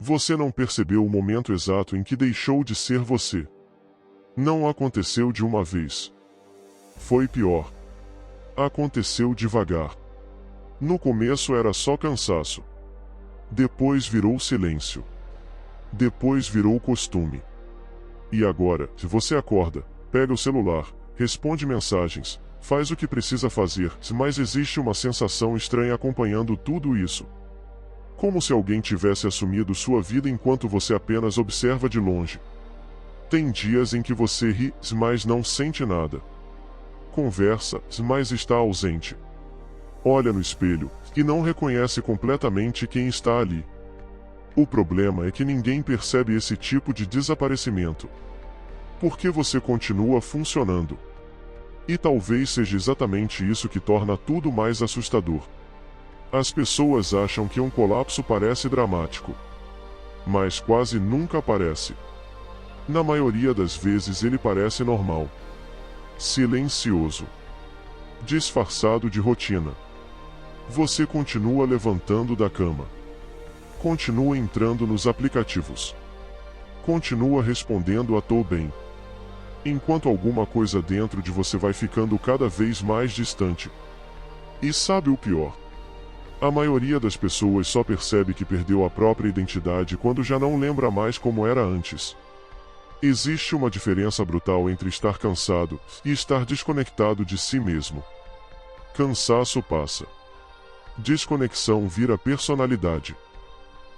Você não percebeu o momento exato em que deixou de ser você. Não aconteceu de uma vez. Foi pior. Aconteceu devagar. No começo era só cansaço. Depois virou silêncio. Depois virou costume. E agora, se você acorda, pega o celular, responde mensagens, faz o que precisa fazer, mas existe uma sensação estranha acompanhando tudo isso. Como se alguém tivesse assumido sua vida enquanto você apenas observa de longe. Tem dias em que você ri, mas não sente nada. Conversa, mas está ausente. Olha no espelho, e não reconhece completamente quem está ali. O problema é que ninguém percebe esse tipo de desaparecimento. Porque você continua funcionando. E talvez seja exatamente isso que torna tudo mais assustador. As pessoas acham que um colapso parece dramático. Mas quase nunca aparece. Na maioria das vezes ele parece normal. Silencioso. Disfarçado de rotina. Você continua levantando da cama. Continua entrando nos aplicativos. Continua respondendo a "tô bem". Enquanto alguma coisa dentro de você vai ficando cada vez mais distante. E sabe o pior? A maioria das pessoas só percebe que perdeu a própria identidade quando já não lembra mais como era antes. Existe uma diferença brutal entre estar cansado e estar desconectado de si mesmo. Cansaço passa. Desconexão vira personalidade.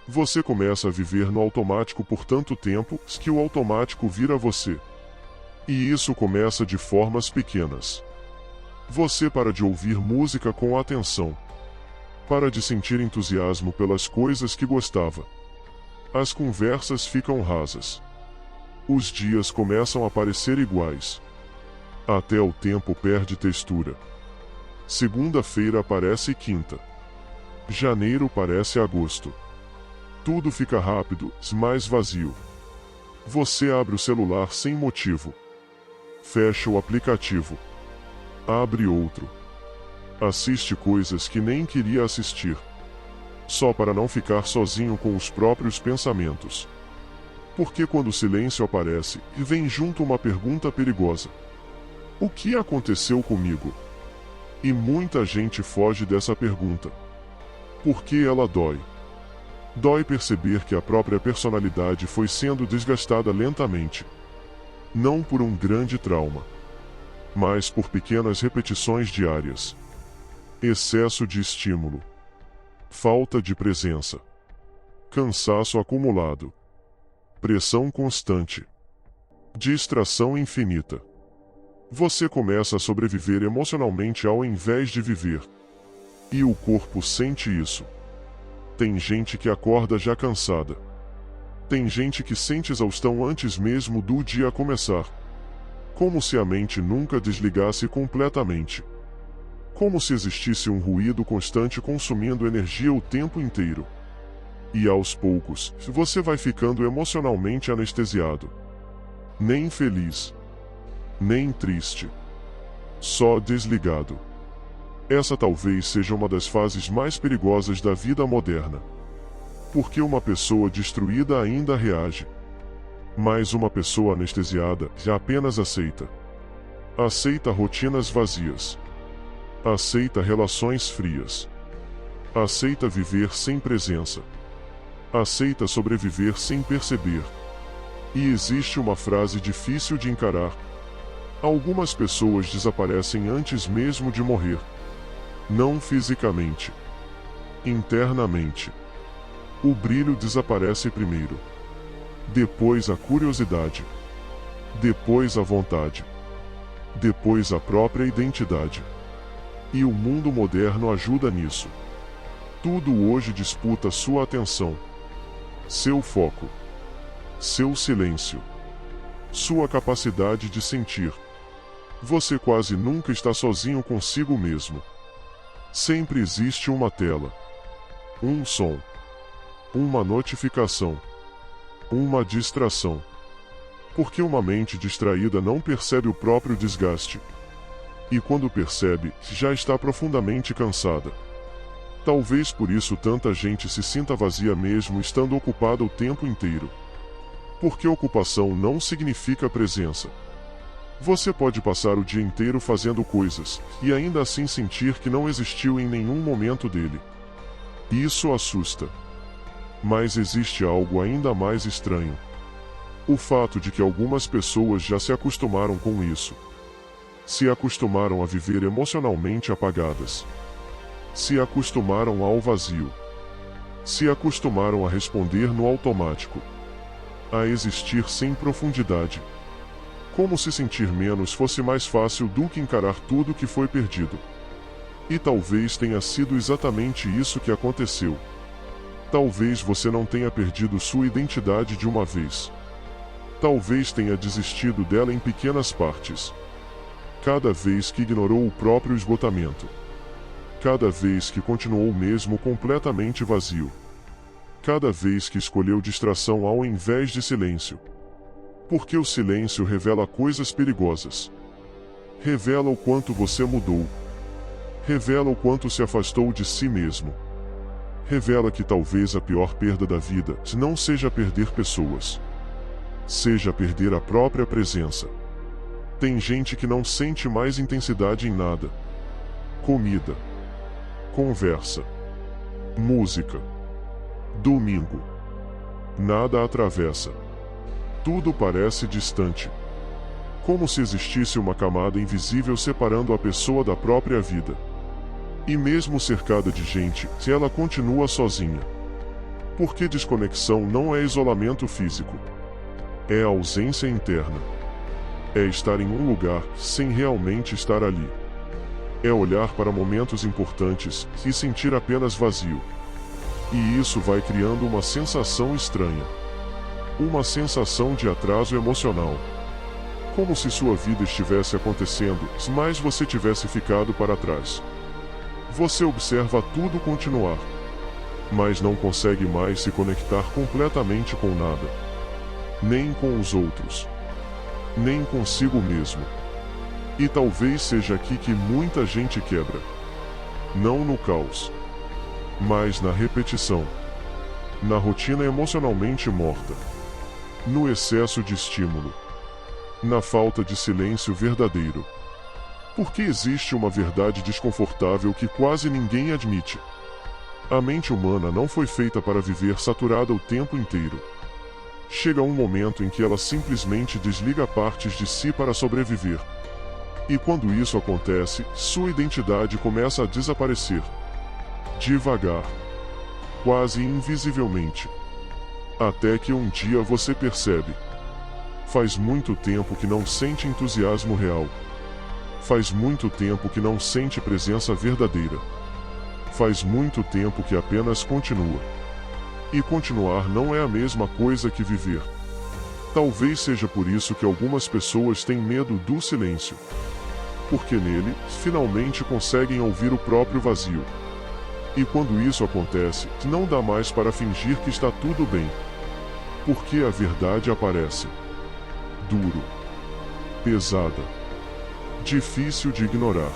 Você começa a viver no automático por tanto tempo que o automático vira você. E isso começa de formas pequenas. Você para de ouvir música com atenção. Para de sentir entusiasmo pelas coisas que gostava. As conversas ficam rasas. Os dias começam a parecer iguais. Até o tempo perde textura. Segunda-feira parece quinta. Janeiro parece agosto. Tudo fica rápido, mais vazio. Você abre o celular sem motivo. Fecha o aplicativo. Abre outro. Assiste coisas que nem queria assistir. Só para não ficar sozinho com os próprios pensamentos. Porque quando o silêncio aparece, vem junto uma pergunta perigosa. O que aconteceu comigo? E muita gente foge dessa pergunta. Porque ela dói. Dói perceber que a própria personalidade foi sendo desgastada lentamente. Não por um grande trauma, mas por pequenas repetições diárias. Excesso de estímulo. Falta de presença. Cansaço acumulado. Pressão constante. Distração infinita. Você começa a sobreviver emocionalmente ao invés de viver. E o corpo sente isso. Tem gente que acorda já cansada. Tem gente que sente exaustão antes mesmo do dia começar. Como se a mente nunca desligasse completamente. Como se existisse um ruído constante consumindo energia o tempo inteiro. E aos poucos, você vai ficando emocionalmente anestesiado. Nem feliz. Nem triste. Só desligado. Essa talvez seja uma das fases mais perigosas da vida moderna. Porque uma pessoa destruída ainda reage. Mas uma pessoa anestesiada já apenas aceita. Aceita rotinas vazias. Aceita relações frias. Aceita viver sem presença. Aceita sobreviver sem perceber. E existe uma frase difícil de encarar. Algumas pessoas desaparecem antes mesmo de morrer. Não fisicamente. Internamente. O brilho desaparece primeiro. Depois a curiosidade. Depois a vontade. Depois a própria identidade. E o mundo moderno ajuda nisso. Tudo hoje disputa sua atenção. Seu foco. Seu silêncio. Sua capacidade de sentir. Você quase nunca está sozinho consigo mesmo. Sempre existe uma tela. Um som. Uma notificação. Uma distração. Porque uma mente distraída não percebe o próprio desgaste. E quando percebe, já está profundamente cansada. Talvez por isso tanta gente se sinta vazia mesmo estando ocupada o tempo inteiro. Porque ocupação não significa presença. Você pode passar o dia inteiro fazendo coisas, e ainda assim sentir que não existiu em nenhum momento dele. Isso assusta. Mas existe algo ainda mais estranho. O fato de que algumas pessoas já se acostumaram com isso. Se acostumaram a viver emocionalmente apagadas. Se acostumaram ao vazio. Se acostumaram a responder no automático. A existir sem profundidade. Como se sentir menos fosse mais fácil do que encarar tudo que foi perdido. E talvez tenha sido exatamente isso que aconteceu. Talvez você não tenha perdido sua identidade de uma vez. Talvez tenha desistido dela em pequenas partes. Cada vez que ignorou o próprio esgotamento. Cada vez que continuou mesmo completamente vazio. Cada vez que escolheu distração ao invés de silêncio. Porque o silêncio revela coisas perigosas. Revela o quanto você mudou. Revela o quanto se afastou de si mesmo. Revela que talvez a pior perda da vida não seja perder pessoas. Seja perder a própria presença. Tem gente que não sente mais intensidade em nada. Comida. Conversa. Música. Domingo. Nada atravessa. Tudo parece distante. Como se existisse uma camada invisível separando a pessoa da própria vida. E mesmo cercada de gente, ela continua sozinha. Porque desconexão não é isolamento físico. É ausência interna. É estar em um lugar sem realmente estar ali. É olhar para momentos importantes e sentir apenas vazio. E isso vai criando uma sensação estranha. Uma sensação de atraso emocional. Como se sua vida estivesse acontecendo, mas você tivesse ficado para trás. Você observa tudo continuar. Mas não consegue mais se conectar completamente com nada. Nem com os outros. Nem consigo mesmo. E talvez seja aqui que muita gente quebra. Não no caos. Mas na repetição. Na rotina emocionalmente morta. No excesso de estímulo. Na falta de silêncio verdadeiro. Porque existe uma verdade desconfortável que quase ninguém admite. A mente humana não foi feita para viver saturada o tempo inteiro. Chega um momento em que ela simplesmente desliga partes de si para sobreviver. E quando isso acontece, sua identidade começa a desaparecer. Devagar. Quase invisivelmente. Até que um dia você percebe. Faz muito tempo que não sente entusiasmo real. Faz muito tempo que não sente presença verdadeira. Faz muito tempo que apenas continua. E continuar não é a mesma coisa que viver. Talvez seja por isso que algumas pessoas têm medo do silêncio. Porque nele, finalmente conseguem ouvir o próprio vazio. E quando isso acontece, não dá mais para fingir que está tudo bem. Porque a verdade aparece. Duro. Pesada. Difícil de ignorar.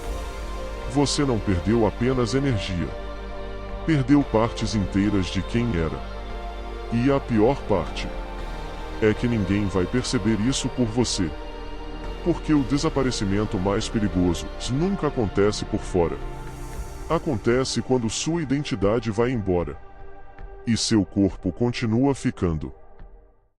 Você não perdeu apenas energia. Perdeu partes inteiras de quem era. E a pior parte é que ninguém vai perceber isso por você. Porque o desaparecimento mais perigoso nunca acontece por fora. Acontece quando sua identidade vai embora. E seu corpo continua ficando.